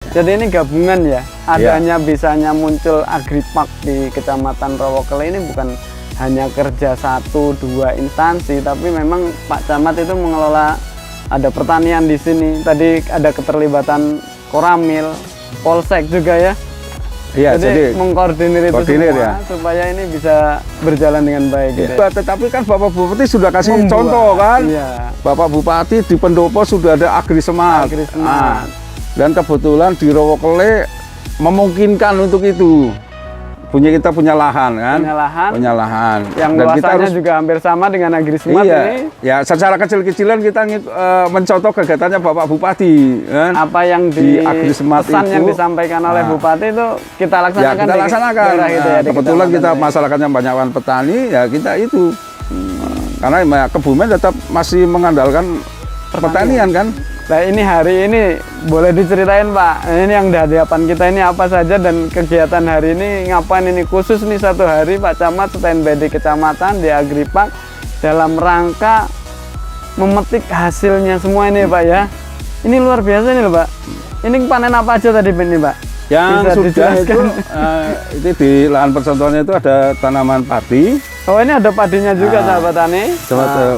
Jadi ini gabungan ya, adanya bisanya muncul Agripark di Kecamatan Rowokele ini bukan hanya kerja 1-2 instansi, tapi memang Pak Camat itu mengelola, ada pertanian di sini. Tadi ada keterlibatan Koramil, Polsek juga ya. Iya, jadi mengkoordinir itu semua ya, supaya ini bisa berjalan dengan baik. Gitu. Tetapi kan Bapak Bupati sudah kasih contoh kan, Bapak Bupati di Pendopo sudah ada Agrismart. Dan kebetulan di Rowokele memungkinkan untuk itu. Kita punya lahan kan, punya lahan. Yang dan luasannya kita harus juga hampir sama dengan Agrismart ini. Ya, secara kecil-kecilan kita mencontoh kegiatannya Bapak Bupati kan. Apa yang di Agrismart pesan itu, yang disampaikan oleh Bupati itu kita laksanakan. Ya, kita laksanakan. Kebetulan kita masyarakatnya banyak petani, ya kita itu. Karena Kebumen tetap masih mengandalkan pertanian kan. Nah ini hari ini boleh diceritain Pak, ini yang di hadapan kita ini apa saja dan kegiatan hari ini ngapain ini, khusus nih satu hari Pak Camat standby di kecamatan di Agripark dalam rangka memetik hasilnya semua ini Pak ya. Ini luar biasa nih loh Pak. Ini panen apa aja tadi ini Pak? Yang bisa sudah itu di lahan percontohannya itu ada tanaman padi. Oh ini ada padinya juga sahabat tani.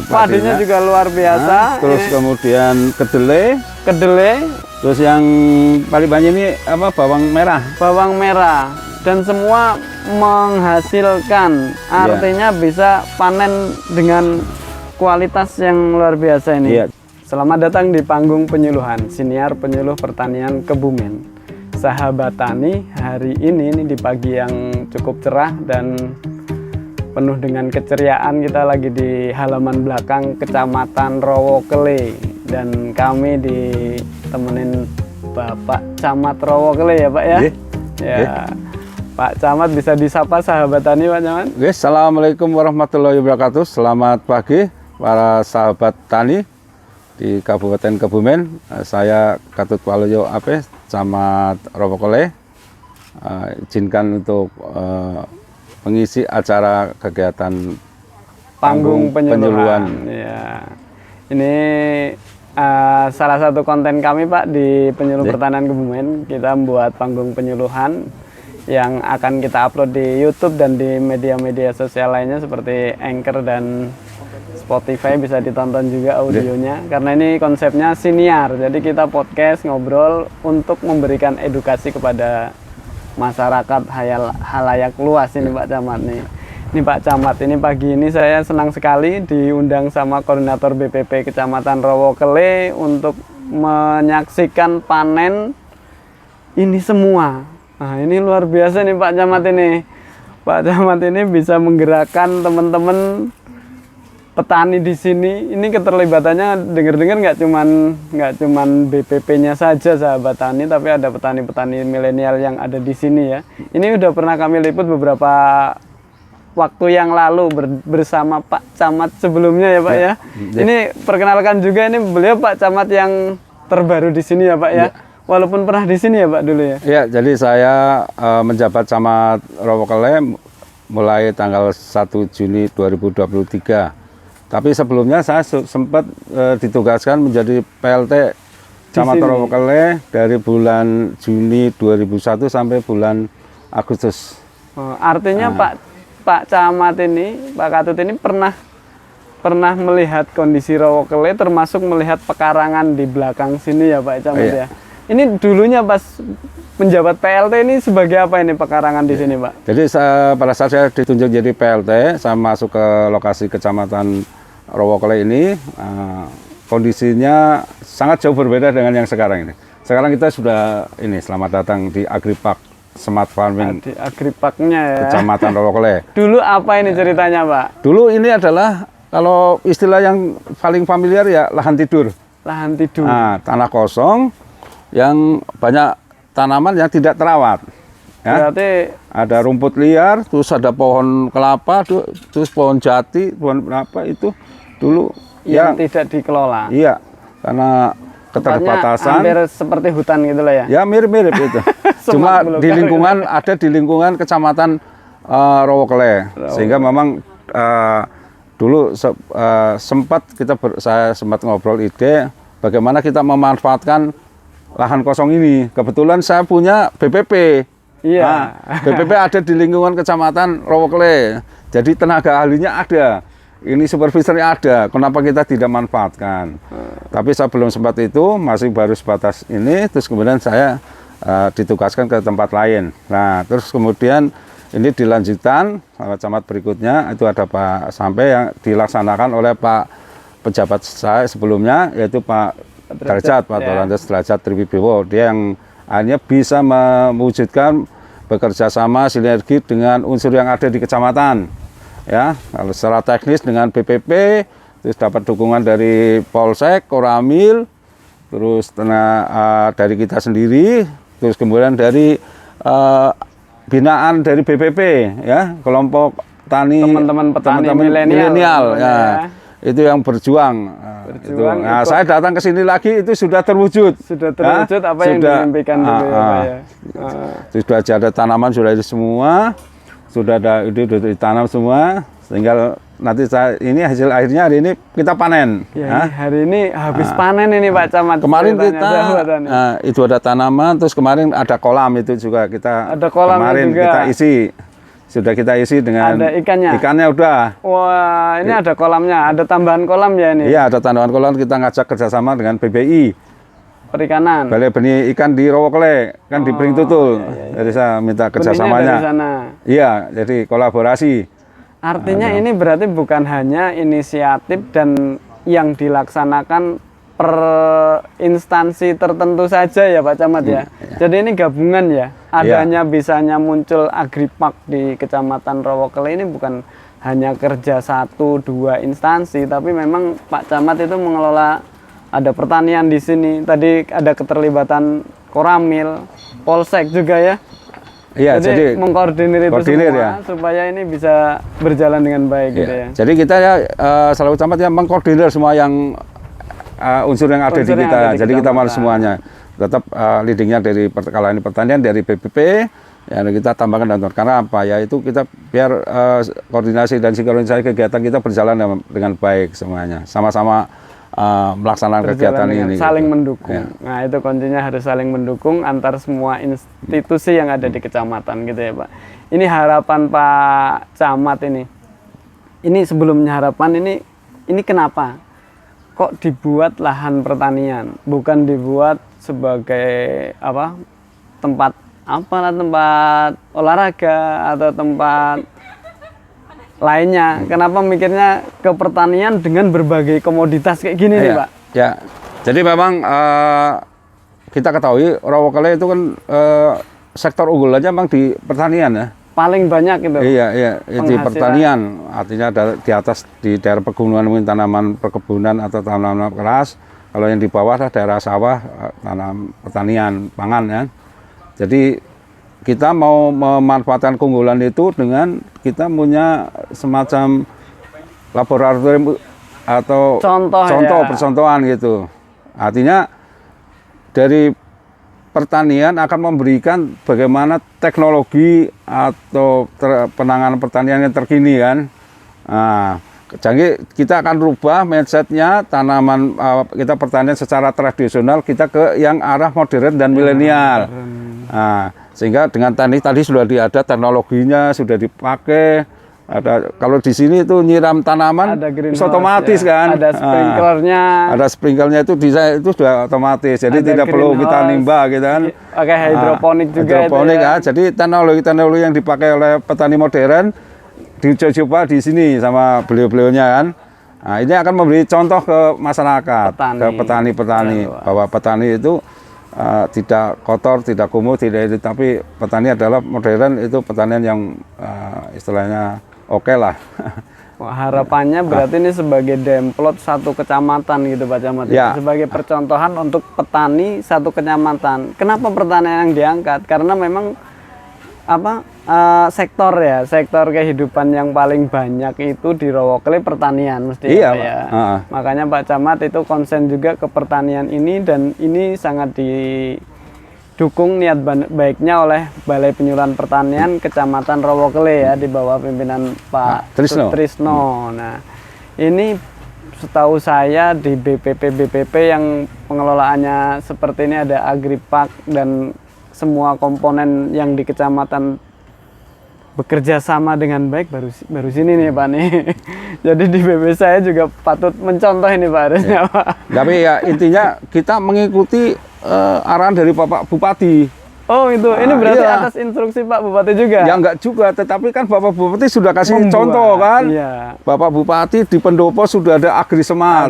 Padinya juga luar biasa. Terus kemudian kedelai. Terus yang paling banyak ini apa, bawang merah. Bawang merah. Dan semua menghasilkan, artinya bisa panen dengan kualitas yang luar biasa ini. Iya. Selamat datang di panggung penyuluhan Siniar Penyuluh Pertanian Kebumen. Sahabat tani, hari ini di pagi yang cukup cerah dan penuh dengan keceriaan, kita lagi di halaman belakang Kecamatan Rowokele dan kami ditemenin Bapak Camat Rowokele ya Pak ya. Ya. Pak Camat, bisa disapa sahabat tani Pak Camat? Assalamualaikum warahmatullahi wabarakatuh. Selamat pagi para sahabat tani di Kabupaten Kebumen. Saya Katut Waluyo Apes, Camat Rowokele, izinkan untuk mengisi acara kegiatan panggung penyuluhan. Ya. Ini salah satu konten kami Pak di Penyuluh Pertanian Kebumen. Kita membuat panggung penyuluhan yang akan kita upload di YouTube dan di media-media sosial lainnya seperti Anchor dan Spotify, bisa ditonton juga audionya. Karena ini konsepnya siniar, jadi kita podcast ngobrol untuk memberikan edukasi kepada masyarakat halayak luas ini Pak Camat nih. Ini Pak Camat, ini pagi ini saya senang sekali diundang sama koordinator BPP Kecamatan Rowokele untuk menyaksikan panen ini semua. Nah ini luar biasa nih Pak Camat ini. Pak Camat ini bisa menggerakkan teman-teman petani di sini. Ini keterlibatannya dengar-dengar nggak cuman BPP-nya saja sahabat tani, tapi ada petani-petani milenial yang ada di sini ya. Ini udah pernah kami liput beberapa waktu yang lalu bersama Pak Camat sebelumnya ya Pak ya. Ini perkenalkan juga, ini beliau Pak Camat yang terbaru di sini ya Pak ya. Walaupun pernah di sini ya Pak dulu ya. Ya, jadi saya menjabat Camat Rowokele mulai tanggal 1 Juni 2023. Tapi sebelumnya saya sempat ditugaskan menjadi PLT Camat Rowokele dari bulan Juni 2001 sampai bulan Agustus. Oh, artinya Pak Camat ini, Pak Katut ini pernah melihat kondisi Rowokele, termasuk melihat pekarangan di belakang sini ya Pak Camat ya. Ini dulunya pas menjabat PLT ini sebagai apa ini pekarangan di sini Pak? Jadi pada saat saya ditunjuk jadi PLT, saya masuk ke lokasi Kecamatan Rowokele ini, kondisinya sangat jauh berbeda dengan yang sekarang ini. Sekarang kita sudah selamat datang di Agripark Smart Farming. Di Agriparknya ya. Kecamatan Rowokele. Dulu apa ini ceritanya Pak? Dulu ini adalah, kalau istilah yang paling familiar ya, lahan tidur. Lahan tidur. Nah, tanah kosong yang banyak tanaman yang tidak terawat. Ya. Berarti ada rumput liar, terus ada pohon kelapa, terus pohon jati, pohon apa itu dulu yang tidak dikelola. Iya, karena keterbatasan. Hampir seperti hutan gitu lah ya. Ya mirip-mirip itu. Cuma di lingkungan ada di lingkungan Kecamatan Rowokele, sehingga memang dulu sempat saya sempat ngobrol ide bagaimana kita memanfaatkan lahan kosong ini. Kebetulan saya punya BPP. Iya. Nah, BPP ada di lingkungan Kecamatan Rowokle. Jadi tenaga ahlinya ada. Ini supervisornya ada. Kenapa kita tidak manfaatkan? Tapi saya belum sempat itu, masih baru sebatas ini. Terus kemudian saya ditugaskan ke tempat lain. Nah, terus kemudian ini dilanjutkan camat berikutnya itu ada Pak Sampai yang dilaksanakan oleh Pak pejabat saya sebelumnya, yaitu Pak Derajat, Pak Tolantes Derajat Triwibowo. Dia yang akhirnya bisa mewujudkan bekerja sama sinergi dengan unsur yang ada di kecamatan. Ya, kalau secara teknis dengan BPP, terus dapat dukungan dari Polsek, Koramil, terus dari kita sendiri, terus kemudian dari binaan dari BPP, ya, kelompok tani, teman-teman petani milenial, ya, itu yang berjuang. Nah, saya datang ke sini lagi itu sudah terwujud. Sudah terwujud apa yang dimimpikan dulu ya, Pak ya. Sudah ada tanaman sudah itu semua, sudah ada itu ditanam semua, tinggal nanti ini hasil akhirnya hari ini kita panen. Ya, hari ini habis panen ini Pak Camat. Kemarin kita itu ada tanaman, terus kemarin ada kolam itu juga kita. Ada kolam kemarin juga. kita isi, sudah kita isi dengan. Ada ikannya. Ikannya udah. Wah, ini ada kolamnya, ada tambahan kolam ya ini. Iya, ada tambahan kolam, kita ngajak kerjasama dengan BBI. Perikanan. Balai Benih Ikan di Rowokle, kan di Pring Tutul. Jadi saya minta kerjasamanya. Iya, jadi kolaborasi. Artinya ini berarti bukan hanya inisiatif dan yang dilaksanakan per instansi tertentu saja ya Pak Camat ya. Jadi ini gabungan ya. Adanya bisanya muncul Agripark di Kecamatan Rowokle ini bukan hanya kerja 1-2 instansi, tapi memang Pak Camat itu mengelola, ada pertanian di sini. Tadi ada keterlibatan Koramil, Polsek juga ya. Iya, jadi mengkoordinir itu semua supaya ini bisa berjalan dengan baik gitu ya. Jadi kita ya selalu camat ya mengkoordinir semua yang unsur yang ada di kita. Jadi kita mau semuanya. Tetap leadingnya dari kalau ini pertanian dari BPP, ya kita tambahkan dan karena apa ya itu kita biar koordinasi dan sinkronisasi kegiatan kita berjalan dengan baik semuanya. Sama-sama melaksanakan kegiatan ini saling gitu. mendukung. Ya. Nah, itu kuncinya harus saling mendukung antar semua institusi yang ada di kecamatan gitu ya, Pak. Ini harapan Pak Camat ini. Ini sebelumnya harapan ini kenapa? Kok dibuat lahan pertanian, bukan dibuat sebagai apa? Tempat olahraga atau tempat lainnya. Kenapa mikirnya ke pertanian dengan berbagai komoditas kayak gini nih Pak? Ya, jadi memang kita ketahui Rowokle itu kan sektor unggulannya memang di pertanian ya. Paling banyak itu. Iya, di pertanian. Artinya di atas di daerah pegunungan mungkin tanaman perkebunan atau tanaman keras. Kalau yang di bawah lah daerah sawah, tanam pertanian pangan ya. Jadi kita mau memanfaatkan keunggulan itu dengan kita punya semacam laboratorium atau contoh percontohan gitu. Artinya dari pertanian akan memberikan bagaimana teknologi atau penanganan pertanian yang terkini kan. Nah, jadi kita akan rubah mindsetnya tanaman kita pertanian secara tradisional kita ke yang arah modern dan milenial. Nah, sehingga dengan teknik tadi sudah ada teknologinya sudah dipakai. Ada kalau di sini itu nyiram tanaman otomatis kan. Ada sprinklernya. Ada sprinklernya itu sudah otomatis. Jadi tidak perlu kita nimba gitu kan. Pakai hidroponik juga hidroponik itu ya. Jadi teknologi yang dipakai oleh petani modern dicoba di sini sama beliau-beliaunya kan. Nah, ini akan memberi contoh ke masyarakat, ke petani-petani bahwa petani itu tidak kotor, tidak kumuh, tidak itu, tapi petani adalah modern itu pertanian yang istilahnya oke lah. Wah, harapannya berarti ini sebagai demplot satu kecamatan gitu Pak Camat ya. Sebagai percontohan untuk petani satu kecamatan. Kenapa pertanian yang diangkat? Karena memang sektor kehidupan yang paling banyak itu di Rowokle pertanian mesti ya. Makanya Pak Camat itu konsen juga ke pertanian ini dan ini sangat didukung niat baiknya oleh Balai Penyuluhan Pertanian Kecamatan Rowokle ya di bawah pimpinan Pak Trisno. Nah, ini setahu saya di BPP yang pengelolaannya seperti ini ada Agripak dan semua komponen yang di kecamatan bekerja sama dengan baik baru sini nih Pak nih. Jadi di BP saya juga patut mencontoh ini Pak harusnya Pak. Tapi ya intinya kita mengikuti arahan dari Bapak Bupati. Oh itu, ini berarti iya. atas instruksi Pak Bupati juga? Ya enggak juga, tetapi kan Bapak Bupati sudah kasih Membuat, contoh kan. iya. Bapak Bupati di Pendopo sudah ada AgriSmart.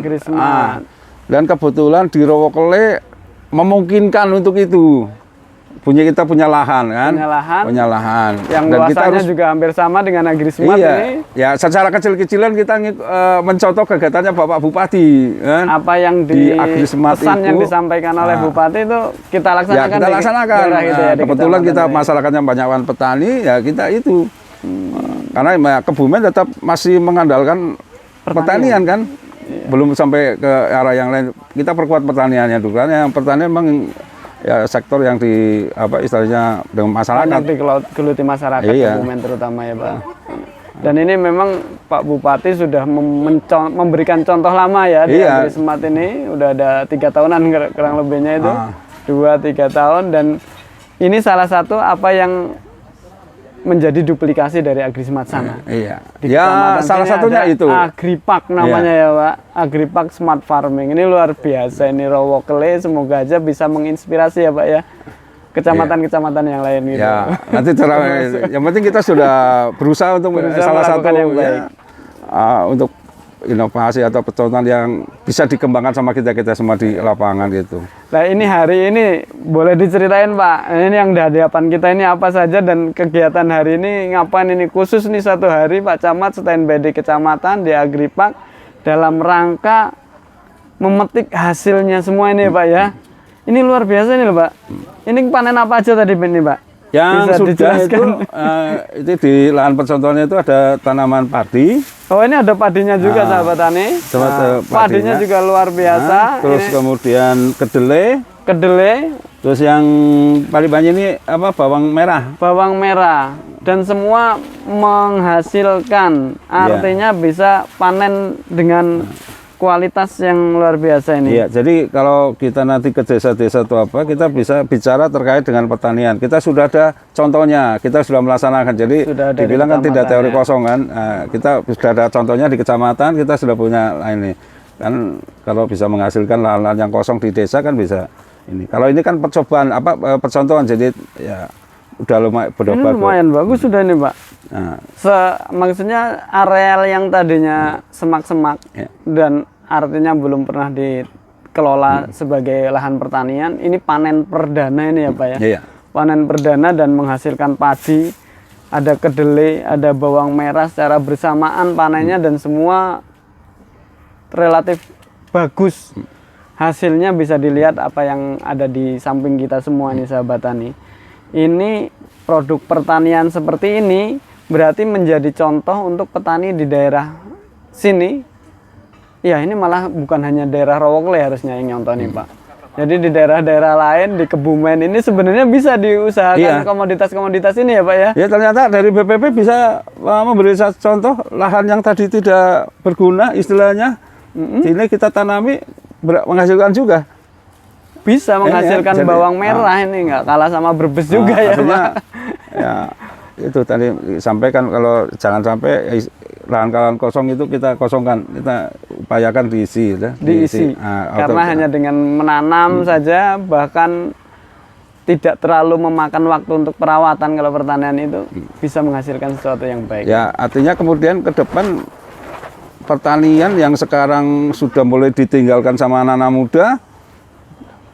Dan kebetulan di Rowokele memungkinkan untuk itu. Kita punya lahan kan. Punya lahan. Yang dan luasannya kita harus juga hampir sama dengan AgriSmart ini. Ya secara kecil-kecilan kita mencontoh kegiatannya Bapak Bupati kan. Apa yang di AgriSmart pesan itu, yang disampaikan oleh Bupati itu kita laksanakan. Ya kita laksanakan. Kebetulan kita ini. masyarakatnya banyak petani, ya kita itu. Karena Kebumen tetap masih mengandalkan pertanian kan. Iya. Belum sampai ke arah yang lain. Kita perkuat pertaniannya dulu. Karena yang pertanian memang ya sektor yang di istilahnya dengan masyarakat. Yang digeluti masyarakat Kebumen terutama ya Pak. Dan ini memang Pak Bupati sudah memberikan contoh lama ya di AgriSmart ini. Udah ada 3 tahunan kurang lebihnya itu. 2-3 tahun dan ini salah satu apa yang menjadi duplikasi dari AgriSmart sana. Iya. Ya salah satunya itu. Agripak namanya ya Pak. Agripak Smart Farming. Ini luar biasa. Ini Rowokele semoga aja bisa menginspirasi ya Pak ya. Kecamatan-kecamatan yang lain gitu. Ya, nanti yang penting kita sudah berusaha untuk salah satu yang baik. Untuk inovasi atau percontohan yang bisa dikembangkan sama kita semua di lapangan gitu. Nah ini hari ini boleh diceritain Pak, ini yang di hadapan kita ini apa saja dan kegiatan hari ini ngapain ini khusus nih satu hari Pak Camat standby di kecamatan di Agripak dalam rangka memetik hasilnya semua ini Pak ya. Ini luar biasa nih loh Pak. Ini panen apa aja tadi ini Pak? Yang bisa sudah dijelaskan? Itu di lahan percontohannya itu ada tanaman padi. Oh ini ada padinya juga sahabat tani. Padinya juga luar biasa. Terus ini kemudian kedelai. Terus yang paling banyak ini apa? Bawang merah. Bawang merah. Dan semua menghasilkan. Artinya bisa panen dengan kualitas yang luar biasa ini. Iya, jadi kalau kita nanti ke desa-desa atau apa, kita bisa bicara terkait dengan pertanian. Kita sudah ada contohnya, kita sudah melaksanakan. Jadi dibilang kan tidak teori kosong kan. Nah, kita sudah ada contohnya di kecamatan, kita sudah punya ini. Kan kalau bisa menghasilkan lahan-lahan yang kosong di desa kan bisa ini. Kalau ini kan percobaan percontohan, jadi ya udah lumayan bagus sudah ini Pak. Nah. Maksudnya areal yang tadinya semak-semak dan artinya belum pernah dikelola sebagai lahan pertanian, ini panen perdana ini ya Pak ya. Panen perdana dan menghasilkan padi, ada kedelai, ada bawang merah secara bersamaan panennya dan semua relatif bagus. Hasilnya bisa dilihat apa yang ada di samping kita semua nih sahabat tani. Ini produk pertanian seperti ini berarti menjadi contoh untuk petani di daerah sini. Ya ini malah bukan hanya daerah Rowokele harusnya yang nyontoh nih Pak. Jadi di daerah-daerah lain di Kebumen ini sebenarnya bisa diusahakan komoditas-komoditas ini ya Pak ya. Ya ternyata dari BPP bisa memberi contoh lahan yang tadi tidak berguna istilahnya. Ini kita tanami menghasilkan juga. Bisa menghasilkan bawang merah ini nggak kalah sama Brebes juga ya Pak. Ya itu tadi disampaikan kalau jangan sampai lahan-lahan kosong itu kita kosongkan, kita upayakan diisi ya. Diisi. Karena hanya dengan menanam saja bahkan tidak terlalu memakan waktu untuk perawatan kalau pertanian itu bisa menghasilkan sesuatu yang baik. Ya artinya kemudian ke depan pertanian yang sekarang sudah mulai ditinggalkan sama anak-anak muda,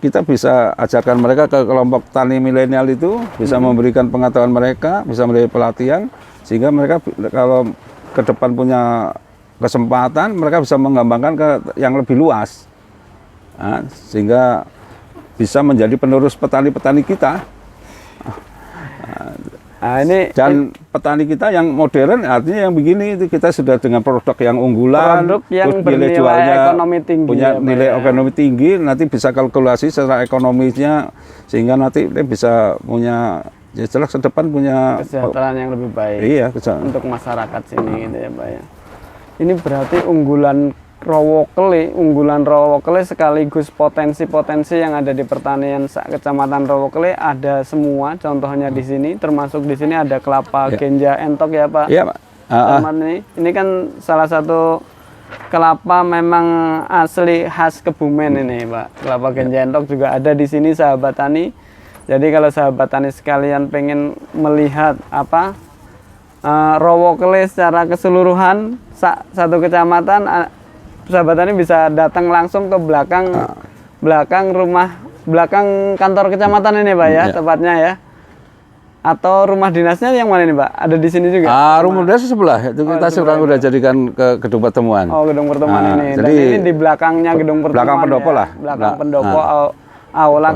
kita bisa ajarkan mereka ke kelompok tani milenial itu, bisa memberikan pengetahuan mereka, bisa memberi pelatihan, sehingga mereka kalau ke depan punya kesempatan, mereka bisa mengembangkan ke yang lebih luas. Nah, sehingga bisa menjadi penerus petani-petani kita. Dan petani kita yang modern artinya yang begini itu kita sudah dengan produk yang unggulan, produk yang bernilai jualnya ekonomi tinggi, punya nilai ekonomi tinggi, nanti bisa kalkulasi secara ekonomisnya sehingga nanti bisa punya jelas ke depan punya kesejahteraan yang lebih baik untuk masyarakat sini gitu ya Pak ya. Ini berarti unggulan Rowokele, unggulan Rowokele sekaligus potensi-potensi yang ada di pertanian Kecamatan Rowokele ada semua. Contohnya di sini, termasuk di sini ada kelapa Genja Entok ya Pak. Iya Pak. Ini kan salah satu kelapa memang asli khas Kebumen ini Pak. Kelapa Genja Entok juga ada di sini sahabat tani. Jadi kalau sahabat tani sekalian pengen melihat apa Rowokele secara keseluruhan satu kecamatan, sahabat tani bisa datang langsung ke belakang kantor kecamatan ini Pak ya, tepatnya ya. Atau rumah dinasnya yang mana nih Pak? Ada di sini juga? Rumah dinas sebelah. Itu kita sekarang udah jadikan ke gedung pertemuan. Oh, gedung pertemuan ini. Jadi dan ini di belakangnya gedung pertemuan. Belakang pendopo lah. Belakang pendopo aula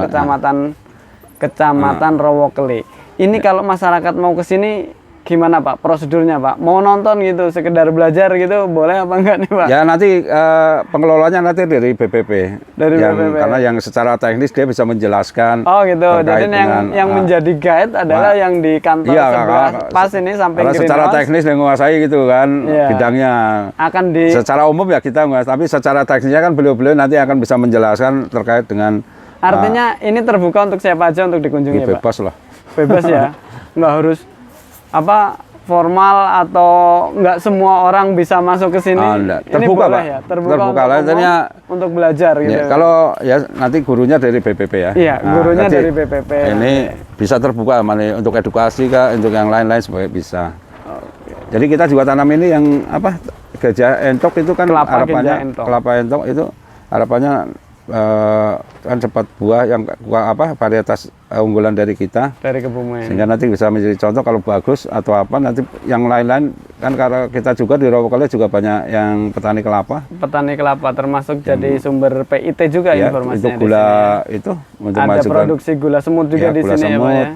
kecamatan Rowokele. Ini kalau masyarakat mau ke sini gimana Pak prosedurnya Pak? Mau nonton gitu, sekedar belajar gitu, boleh apa enggak nih Pak? Ya nanti pengelolanya nanti dari BPP. BPP. Karena yang secara teknis dia bisa menjelaskan. Oh gitu. Jadi yang menjadi guide adalah yang di kantor sebelah pas ini samping greenhouse. Secara teknis dia menguasai gitu kan bidangnya. Secara umum ya kita menguasai, tapi secara teknisnya kan beliau-beliau nanti akan bisa menjelaskan terkait dengan. Artinya ini terbuka untuk siapa aja untuk dikunjungi ya Pak? Bebas lah. Bebas ya. Nggak harus formal atau nggak semua orang bisa masuk ke sini. Terbuka Pak. Ya? Terbuka untuk belajar gitu. Ya, kalau ya nanti gurunya dari BPP ya. Iya, gurunya dari BPP. Ini bisa terbuka untuk edukasi kah, untuk yang lain-lain supaya bisa. Jadi kita juga tanam ini yang Gajah Entok itu kan harapannya kelapa entok itu harapannya kan cepat buah yang varietas unggulan dari kita dari Kebumen, sehingga nanti bisa menjadi contoh kalau bagus atau nanti yang lain-lain kan karena kita juga di Rowokele juga banyak yang petani kelapa termasuk jadi sumber PIT juga ya, informasinya itu gula di sini, itu untuk ada produksi gula semut juga di sini semut. Ya Pak ya.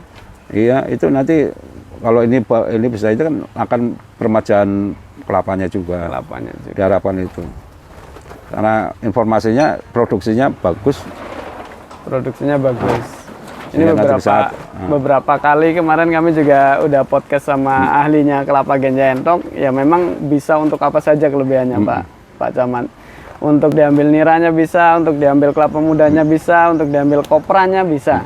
Iya itu nanti kalau ini bisa itu kan akan permajaan kelapanya juga diharapkan itu. Karena informasinya, produksinya bagus. Ini beberapa kali kemarin kami juga udah podcast sama ahlinya kelapa Genja Entok. Ya memang bisa untuk apa saja kelebihannya Pak Camat. Untuk diambil niranya bisa, untuk diambil kelapa mudanya bisa, untuk diambil kopranya bisa.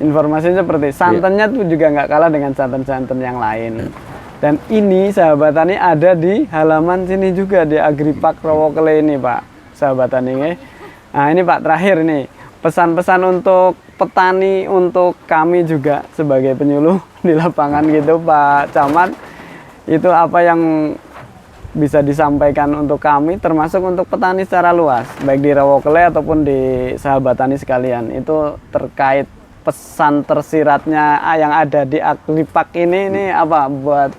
Informasinya seperti santannya tuh juga nggak kalah dengan santan-santan yang lain. Dan ini sahabat tani ada di halaman sini juga di Agripark Rowokele ini Pak, sahabat tani. Nah ini Pak terakhir nih, pesan-pesan untuk petani, untuk kami juga sebagai penyuluh di lapangan gitu Pak Camat. Itu apa yang bisa disampaikan untuk kami, termasuk untuk petani secara luas, baik di Rowokele ataupun di sahabat tani sekalian. Itu terkait pesan tersiratnya yang ada di Agripark ini apa buat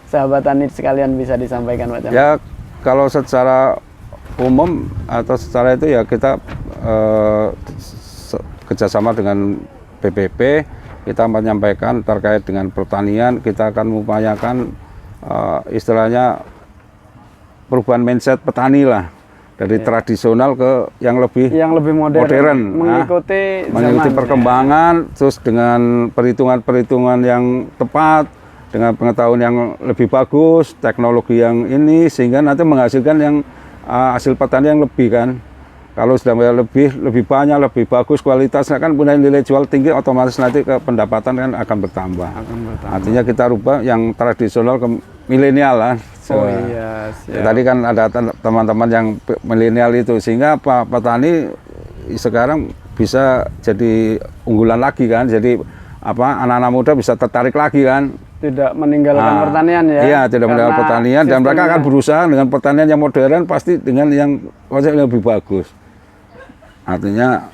sahabat tani sekalian bisa disampaikan Pak Camat? Ya kalau secara umum atau secara itu ya kita kerjasama dengan BPP, kita menyampaikan terkait dengan pertanian, kita akan mengupayakan istilahnya perubahan mindset petani lah. Dari tradisional ke yang lebih modern, mengikuti perkembangan, terus dengan perhitungan yang tepat, dengan pengetahuan yang lebih bagus, teknologi yang ini, sehingga nanti menghasilkan yang hasil petani yang lebih kan. Kalau sudah lebih banyak, lebih bagus kualitasnya kan punya nilai jual tinggi, otomatis nanti ke pendapatan kan akan bertambah. Artinya kita rubah yang tradisional ke milenial lah. Tadi kan ada teman-teman yang milenial itu, sehingga petani sekarang bisa jadi unggulan lagi kan. Jadi anak-anak muda bisa tertarik lagi kan. Tidak meninggalkan pertanian ya. Iya, tidak meninggalkan pertanian dan mereka akan berusaha dengan pertanian yang modern pasti dengan yang konsep yang lebih bagus. Artinya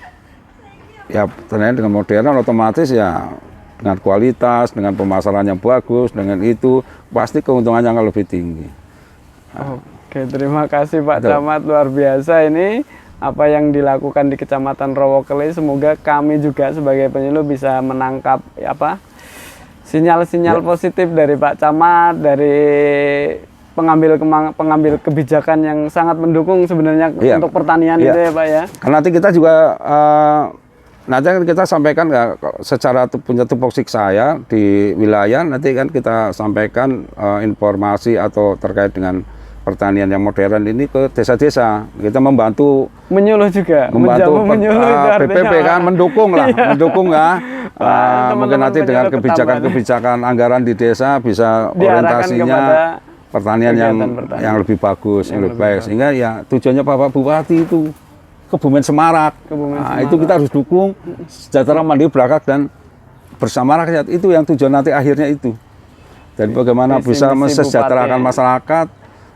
ya pertanian dengan modern otomatis ya dengan kualitas, dengan pemasaran yang bagus, dengan itu pasti keuntungannya akan lebih tinggi. Oke, terima kasih Pak Camat, luar biasa ini apa yang dilakukan di Kecamatan Rowokele. Semoga kami juga sebagai penyuluh bisa menangkap sinyal-sinyal positif dari Pak Camat, dari pengambil kebijakan yang sangat mendukung sebenarnya untuk pertanian itu ya Pak ya. Karena nanti kita juga nanti kan kita sampaikan secara punya tupoksi saya di wilayah, nanti kan kita sampaikan informasi atau terkait dengan pertanian yang modern ini ke desa-desa. Kita membantu Menyuluh juga, membantu menyuluh itu PPP artinya kan, mendukung lah, mendukung ya. Mungkin nanti dengan penyuluh kebijakan anggaran di desa bisa diarahkan orientasinya kepada pertanian yang lebih bagus, yang lebih baik. Sehingga ya tujuannya Bapak Bupati itu Kebumen Semarak. Nah, itu kita harus dukung sejahtera, mandiri, berakar dan bersama rakyat. Itu yang tujuan nanti akhirnya itu. Dan bagaimana bisa mensejahterakan masyarakat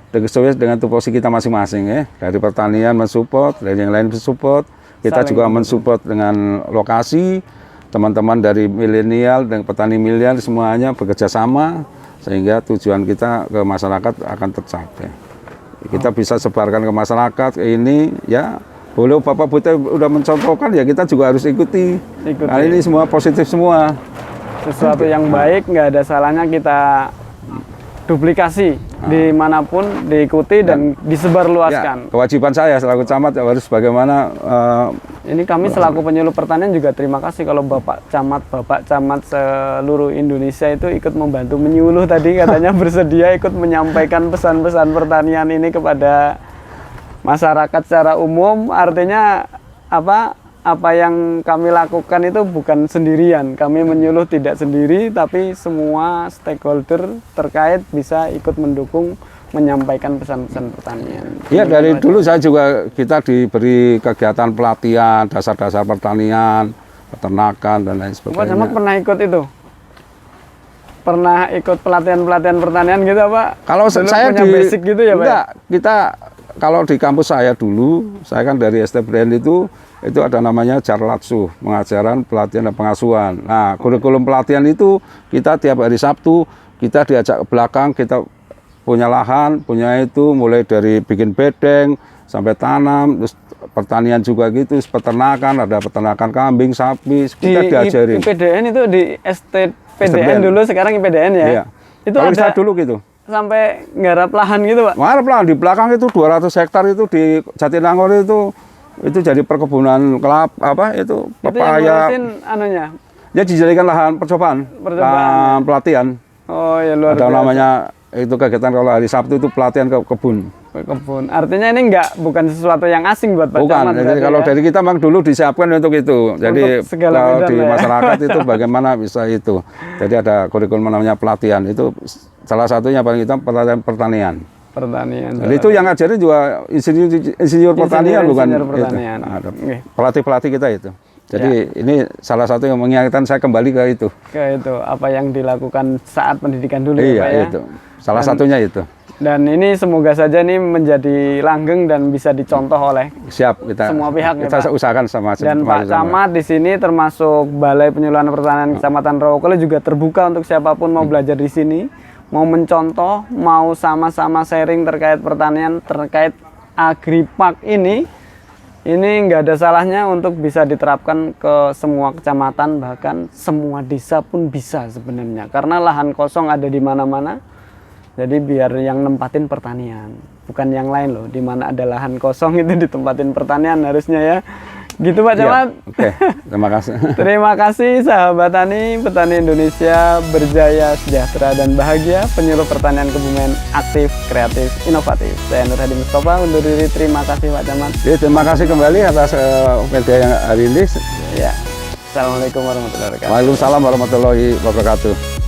sesuai dengan tupoksi kita masing-masing ya. Dari pertanian mensupport, dari yang lain mensupport. Kita juga mensupport dengan lokasi, teman-teman dari milenial dan petani milenial semuanya bekerja sama sehingga tujuan kita ke masyarakat akan tercapai. Kita bisa sebarkan ke masyarakat ini ya. Boleh Bapak Bupati udah mencontohkan ya kita juga harus ikuti. Nah, ini semua positif semua. Sesuatu yang baik nggak ada salahnya kita duplikasi dimanapun, diikuti dan disebarluaskan. Ya, kewajiban saya selaku camat harus bagaimana. Ini kami selaku penyuluh pertanian juga terima kasih kalau Bapak Camat seluruh Indonesia itu ikut membantu menyuluh tadi katanya bersedia ikut menyampaikan pesan-pesan pertanian ini kepada masyarakat secara umum. Artinya apa yang kami lakukan itu bukan sendirian. Kami menyuluh tidak sendiri, tapi semua stakeholder terkait bisa ikut mendukung menyampaikan pesan-pesan pertanian. Iya, dari dulu saya juga kita diberi kegiatan pelatihan dasar-dasar pertanian, peternakan dan lain sebagainya. Pak Camat pernah ikut itu? Pernah ikut pelatihan-pelatihan pertanian gitu Pak? Kalau saya punya basic gitu ya Pak? Enggak, kita kalau di kampus saya dulu, saya kan dari STBN itu ada namanya Jarlatsu, pengajaran, pelatihan, dan pengasuhan. Nah, kurikulum pelatihan itu kita tiap hari Sabtu, kita diajak ke belakang, kita punya lahan, punya itu, mulai dari bikin bedeng, sampai tanam, terus pertanian juga gitu, peternakan, ada peternakan kambing, sapi, kita diajarin. Di IPDN itu di STPDN dulu, sekarang IPDN ya? Iya. Itu kalau ada dulu gitu. Sampai nggarap lahan gitu Pak? Nggarap lahan, di belakang itu 200 hektar itu di Jatinangor itu jadi perkebunan kelapa itu pepaya. Itu yang anunya? Ya dijadikan lahan percobaan. Lahan pelatihan. Oh ya luar biasa. Ada namanya itu kegiatan kalau hari Sabtu itu pelatihan ke kebun. Kebun. Artinya ini bukan sesuatu yang asing buat Pak Camat. Bukan. Jadi kalau dari kita memang dulu disiapkan untuk itu. Jadi kalau di masyarakat itu bagaimana bisa itu. Jadi ada kurikulum namanya pelatihan. Itu salah satunya paling kita pelatihan pertanian. Jadi itu yang ngajarin juga insinyur pertanian bukan pertanian. Pelatih-pelatih kita itu. Jadi ini salah satu yang mengingatkan saya kembali ke itu. Ke itu apa yang dilakukan saat pendidikan dulu ya Pak ya. Itu. Salah satunya itu. Dan ini semoga saja ini menjadi langgeng dan bisa dicontoh oleh semua pihak. Kita usahakan sama. Dan Pak Camat di sini termasuk Balai Penyuluhan Pertanian Kecamatan Rawakele juga terbuka untuk siapapun mau belajar di sini. Mau mencontoh, mau sama-sama sharing terkait pertanian, terkait agripark ini nggak ada salahnya untuk bisa diterapkan ke semua kecamatan, bahkan semua desa pun bisa sebenarnya. Karena lahan kosong ada di mana-mana, jadi biar yang nempatin pertanian, bukan yang lain loh. Di mana ada lahan kosong itu ditempatin pertanian harusnya ya. Gitu Pak Camat. Ya, oke, terima kasih. Terima kasih sahabat tani, petani Indonesia berjaya, sejahtera dan bahagia, penyuluh pertanian Kebumen aktif, kreatif, inovatif. Saya Nur Hadi Mustafa undur diri. Terima kasih Pak Camat. Ya, terima kasih kembali atas media yang hari ini. Ya. Assalamualaikum warahmatullahi wabarakatuh. Waalaikumsalam warahmatullahi wabarakatuh.